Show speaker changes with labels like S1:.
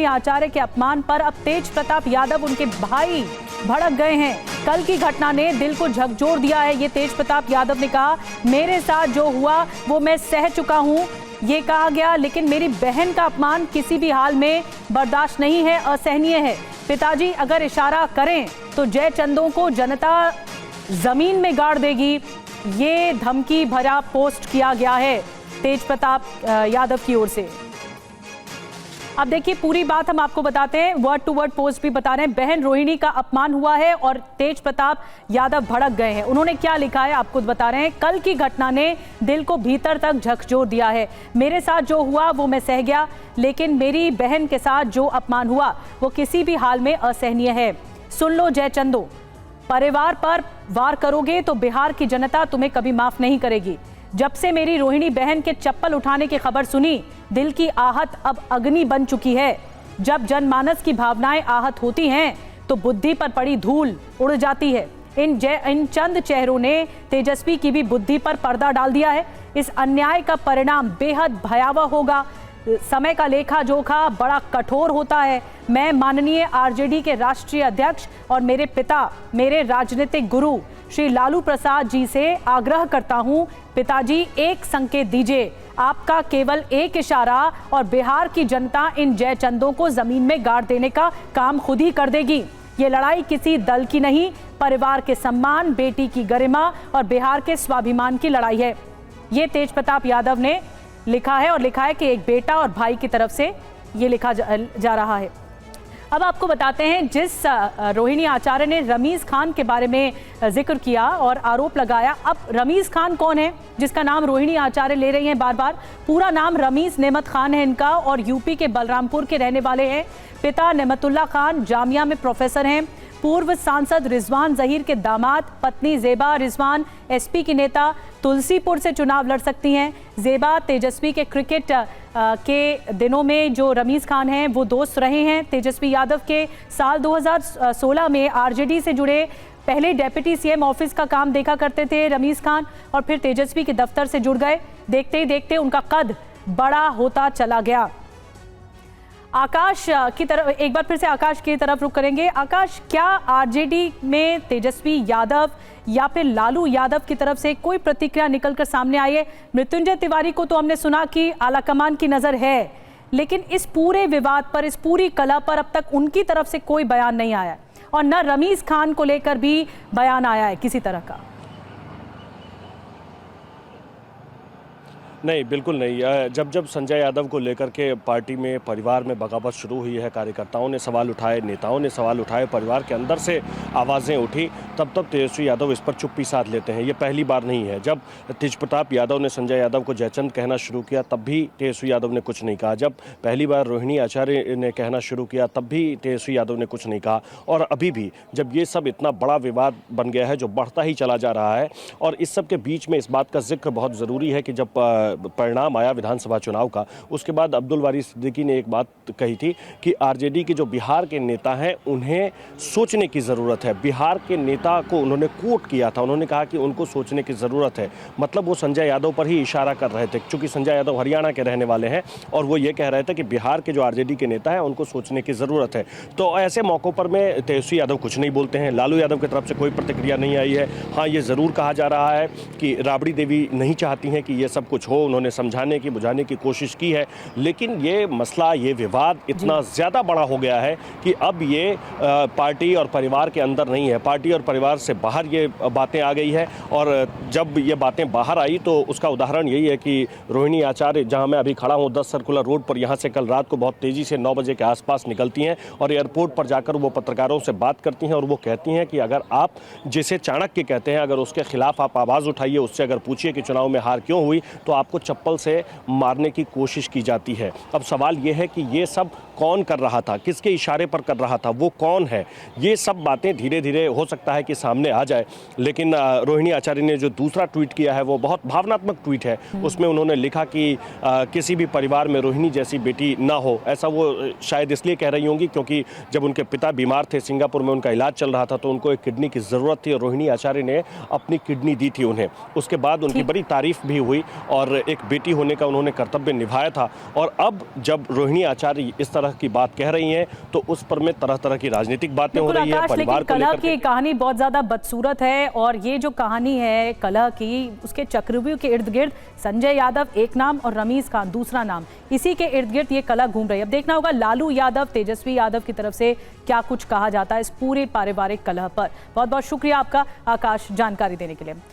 S1: रोहिणी आचार्य के अपमान पर अब तेज प्रताप यादव उनके भाई भड़क गए हैं। कल की घटना ने दिल को झकझोर दिया है। ये तेज प्रताप यादव ने कहा, मेरे साथ जो हुआ वो मैं सह चुका हूं, ये कहा गया, लेकिन मेरी बहन का अपमान किसी भी हाल में बर्दाश्त नहीं है, असहनीय है। पिताजी अगर इशारा करें तो जयचंदों को जनता जमीन में गाड़ देगी। ये धमकी भरा पोस्ट किया गया है तेज प्रताप यादव की ओर से। अब देखिए पूरी बात हम आपको बताते हैं, वर्ड टू वर्ड पोस्ट भी बता रहे हैं। बहन रोहिणी का अपमान हुआ है और तेज प्रताप यादव भड़क गए हैं। उन्होंने क्या लिखा है आपको बता रहे हैं। कल की घटना ने दिल को भीतर तक झकझोर दिया है। मेरे साथ जो हुआ वो मैं सह गया, लेकिन मेरी बहन के साथ जो अपमान हुआ वो किसी भी हाल में असहनीय है। सुन लो जयचंदो, परिवार पर वार करोगे तो बिहार की जनता तुम्हें कभी माफ नहीं करेगी। जब से मेरी रोहिणी बहन के चप्पल उठाने की खबर सुनी, दिल की आहत अब अग्नि बन चुकी है। जब जनमानस की भावनाएं आहत होती हैं तो बुद्धि पर पड़ी धूल उड़ जाती है। इन चंद चेहरों ने तेजस्वी की भी बुद्धि पर पर्दा डाल दिया है। इस अन्याय का परिणाम बेहद भयावह होगा। समय का लेखा जोखा बड़ा कठोर होता है। मैं माननीय आरजेडी के राष्ट्रीय अध्यक्ष और मेरे पिता, मेरे राजनीतिक गुरु श्री लालू प्रसाद जी से आग्रह करता हूं, पिताजी एक संकेत दीजिए। आपका केवल एक इशारा और बिहार की जनता इन जयचंदों को जमीन में गाड़ देने का काम खुद ही कर देगी। ये लड़ाई किसी दल की नहीं, परिवार के सम्मान, बेटी की गरिमा और बिहार के स्वाभिमान की लड़ाई है। ये तेज प्रताप यादव ने लिखा है और लिखा है कि एक बेटा और भाई की तरफ से ये लिखा जा रहा है। अब आपको बताते हैं, जिस रोहिणी आचार्य ने रमीज खान के बारे में जिक्र किया और आरोप लगाया। अब रमीज खान कौन है जिसका नाम रोहिणी आचार्य ले रही हैं बार बार? पूरा नाम रमीज नेमत खान है इनका और यूपी के बलरामपुर के रहने वाले हैं। पिता नेमतुल्ला खान जामिया में प्रोफेसर हैं। पूर्व सांसद रिजवान जहीर के दामाद, पत्नी जेबा रिजवान एसपी की नेता, तुलसीपुर से चुनाव लड़ सकती हैं। जेबा तेजस्वी के क्रिकेट के दिनों में जो रमीज खान हैं वो दोस्त रहे हैं तेजस्वी यादव के। साल 2016 में आरजेडी से जुड़े पहले डेप्यूटी सीएम ऑफिस का काम देखा करते थे रमीज खान और फिर तेजस्वी के दफ्तर से जुड़ गए। देखते ही देखते उनका कद बड़ा होता चला गया। आकाश की तरफ एक बार फिर से आकाश की तरफ रुख करेंगे। आकाश, क्या आरजेडी में तेजस्वी यादव या फिर लालू यादव की तरफ से कोई प्रतिक्रिया निकलकर सामने आई है? मृत्युंजय तिवारी को तो हमने सुना कि आलाकमान की नजर है, लेकिन इस पूरे विवाद पर, इस पूरी कला पर अब तक उनकी तरफ से कोई बयान नहीं आया और न रमीज खान को लेकर भी बयान आया है किसी तरह का।
S2: नहीं, बिल्कुल नहीं। जब संजय यादव को लेकर के पार्टी में, परिवार में बगावत शुरू हुई है, कार्यकर्ताओं ने सवाल उठाए, नेताओं ने सवाल उठाए, परिवार के अंदर से आवाज़ें उठी, तब तेजस्वी यादव इस पर चुप्पी साध लेते हैं। ये पहली बार नहीं है। जब तेज प्रताप यादव ने संजय यादव को जयचंद कहना शुरू किया तब भी तेजस्वी यादव ने कुछ नहीं कहा। जब पहली बार रोहिणी आचार्य ने कहना शुरू किया तब भी तेजस्वी यादव ने कुछ नहीं कहा। और अभी भी जब ये सब इतना बड़ा विवाद बन गया है जो बढ़ता ही चला जा रहा है, और इस सब के बीच में इस बात का जिक्र बहुत ज़रूरी है कि जब परिणाम आया विधानसभा चुनाव का, उसके बाद अब्दुल बारी सिद्दीकी ने एक बात कही थी कि आरजेडी के जो बिहार के नेता हैं उन्हें सोचने की ज़रूरत है। बिहार के नेता को उन्होंने कोट किया था, उन्होंने कहा कि उनको सोचने की ज़रूरत है। मतलब वो संजय यादव पर ही इशारा कर रहे थे, क्योंकि संजय यादव हरियाणा के रहने वाले हैं और वो ये कह रहे थे कि बिहार के जो आरजेडी के नेता हैं उनको सोचने की ज़रूरत है। तो ऐसे मौक़ों पर में तेजस्वी यादव कुछ नहीं बोलते हैं। लालू यादव की तरफ से कोई प्रतिक्रिया नहीं आई है। हाँ, ये ज़रूर कहा जा रहा है कि राबड़ी देवी नहीं चाहती हैं कि ये सब कुछ हो, उन्होंने समझाने की, बुझाने की कोशिश की है, लेकिन ये मसला, ये विवाद इतना ज़्यादा बड़ा हो गया है कि अब ये पार्टी और परिवार के अंदर नहीं है, पार्टी और परिवार से बाहर ये बातें आ गई है। और जब ये बातें बाहर आई तो उसका उदाहरण यही है कि रोहिणी आचार्य, जहां मैं अभी खड़ा हूं 10 सर्कुलर रोड पर, यहां से कल रात को बहुत तेज़ी से 9 बजे के आसपास निकलती हैं और एयरपोर्ट पर जाकर वो पत्रकारों से बात करती हैं और वो कहती हैं कि अगर आप, जिसे चाणक्य कहते हैं, अगर उसके खिलाफ आप आवाज़ उठाइए, उससे अगर पूछिए कि चुनाव में हार क्यों हुई, तो आपको चप्पल से मारने की कोशिश की जाती है। अब सवाल यह है कि ये सब कौन कर रहा था, किसके इशारे पर कर रहा था, वो कौन है? ये सब बातें धीरे धीरे हो सकता है कि सामने आ जाए। लेकिन रोहिणी आचार्य ने जो दूसरा ट्वीट किया है वो बहुत भावनात्मक ट्वीट है। उसमें उन्होंने लिखा कि किसी भी परिवार में रोहिणी जैसी बेटी ना हो। ऐसा वो शायद इसलिए कह रही होंगी क्योंकि जब उनके पिता बीमार थे, सिंगापुर में उनका इलाज चल रहा था, तो उनको एक किडनी की ज़रूरत थी और रोहिणी आचार्य ने अपनी किडनी दी थी उन्हें। उसके बाद उनकी बड़ी तारीफ भी हुई और एक बेटी होने का उन्होंने कर्तव्य निभाया था, और अब जब रोहिणी आचार्य इस तरह की बात कह रही हैं तो उस पर में तरह तरह की राजनीतिक बातें हो रही है। परिवार को
S1: कलह
S2: लेकर
S1: की कहानी बहुत ज्यादा बदसूरत है, और ये जो कहानी है कलह की, उसके चक्रव्यूह के इर्द गिर्द संजय यादव एक नाम और रमीज खान दूसरा नाम, इसी के इर्द गिर्द ये कलह घूम रही है। अब देखना होगा लालू यादव, तेजस्वी यादव की तरफ से क्या कुछ कहा जाता है इस पूरे पारिवारिक कलह पर। बहुत बहुत शुक्रिया आपका आकाश जानकारी देने के लिए।